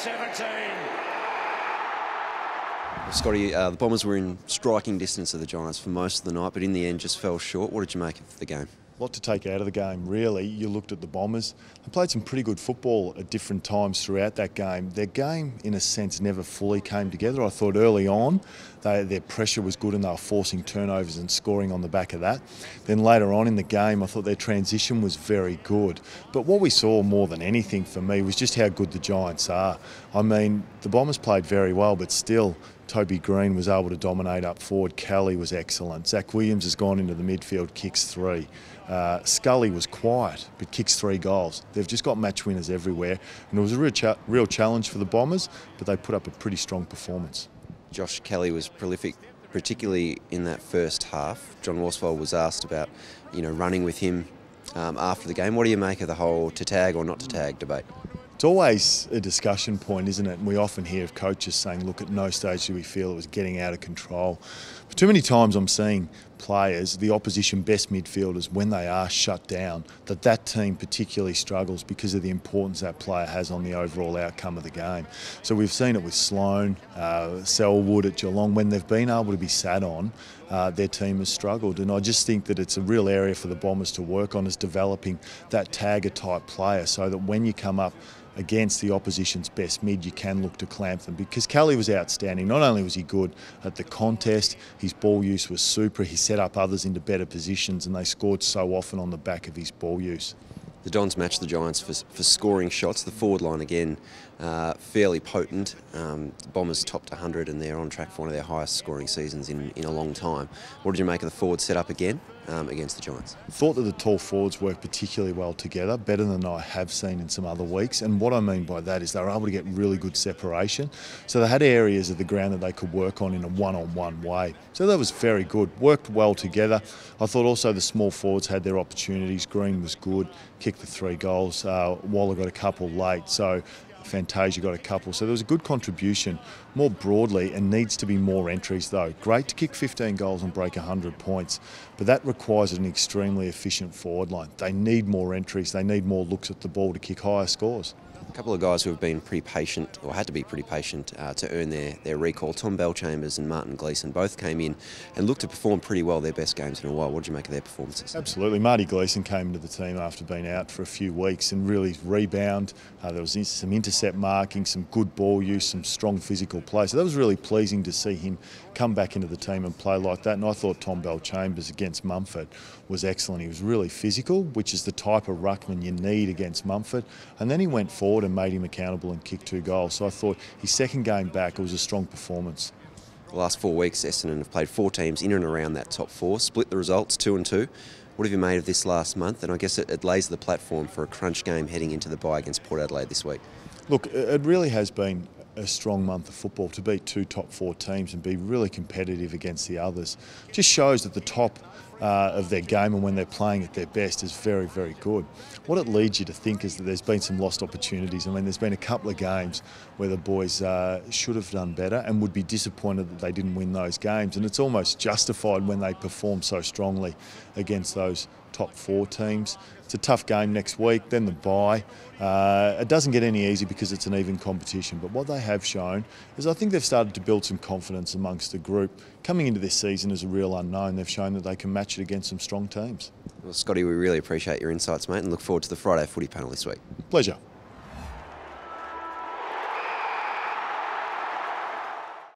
17. Scotty, the Bombers were in striking distance of the Giants for most of the night, but in the end just fell short. What did you make of the game? A lot to take out of the game, really. You looked at the Bombers. They played some pretty good football at different times throughout that game. Their game, in a sense, never fully came together. I thought early on their pressure was good and they were forcing turnovers and scoring on the back of that. Then later on in the game, I thought their transition was very good. But what we saw more than anything for me was just how good the Giants are. I mean, the Bombers played very well, but still, Toby Green was able to dominate up forward. Kelly was excellent. Zach Williams has gone into the midfield, kicks 3. Scully was quiet, but kicks 3 goals. They've just got match winners everywhere. And it was a real challenge for the Bombers, but they put up a pretty strong performance. Josh Kelly was prolific, particularly in that first half. John Worsfold was asked about, running with him after the game. What do you make of the whole to tag or not to tag debate? It's always a discussion point, isn't it? And we often hear of coaches saying, look, at no stage do we feel it was getting out of control. But too many times I'm seeing players, the opposition best midfielders, when they are shut down, that team particularly struggles because of the importance that player has on the overall outcome of the game. So we've seen it with Sloane, Selwood at Geelong. When they've been able to be sat on, their team has struggled. And I just think that it's a real area for the Bombers to work on, is developing that tagger type player so that when you come up against the opposition's best mid, you can look to clamp them, because Kelly was outstanding. Not only was he good at the contest, his ball use was super. He set up others into better positions and they scored so often on the back of his ball use. The Dons matched the Giants for scoring shots. The forward line again, fairly potent. The Bombers topped 100 and they're on track for one of their highest scoring seasons in a long time. What did you make of the forward setup again against the Giants? Thought that the tall forwards worked particularly well together, better than I have seen in some other weeks. And what I mean by that is they were able to get really good separation. So they had areas of the ground that they could work on in a one-on-one way. So that was very good. Worked well together. I thought also the small forwards had their opportunities. Green was good, kicked the 3 goals. Waller got a couple late. So Fantasia got a couple. So there was a good contribution more broadly, and needs to be more entries though. Great to kick 15 goals and break 100 points, but that requires an extremely efficient forward line. They need more entries, they need more looks at the ball to kick higher scores. A couple of guys who have been pretty patient, or had to be pretty patient, to earn their recall. Tom Bellchambers and Martin Gleeson both came in and looked to perform pretty well, their best games in a while. What did you make of their performances? Absolutely. Marty Gleeson came into the team after being out for a few weeks and really rebound. There was some intercept marking, some good ball use, some strong physical play. So that was really pleasing to see him come back into the team and play like that. And I thought Tom Bellchambers against Mumford was excellent. He was really physical, which is the type of ruckman you need against Mumford. And then he went forward and made him accountable and kicked 2 goals. So I thought his second game back, it was a strong performance. The last 4 weeks, Essendon have played 4 teams in and around that top 4, split the results 2-2. What have you made of this last month? And I guess it lays the platform for a crunch game heading into the bye against Port Adelaide this week. Look, it really has been a strong month of football to beat 2 top 4 teams and be really competitive against the others. Just shows that the top of their game and when they're playing at their best is very, very good. What it leads you to think is that there's been some lost opportunities. I mean, there's been a couple of games where the boys should have done better and would be disappointed that they didn't win those games. And it's almost justified when they perform so strongly against those top 4 teams. It's a tough game next week, then the bye. It doesn't get any easier because it's an even competition, but what they have shown is I think they've started to build some confidence amongst the group. Coming into this season as a real unknown, they've shown that they can match it against some strong teams. Well, Scotty, we really appreciate your insights, mate, and look forward to the Friday footy panel this week. Pleasure.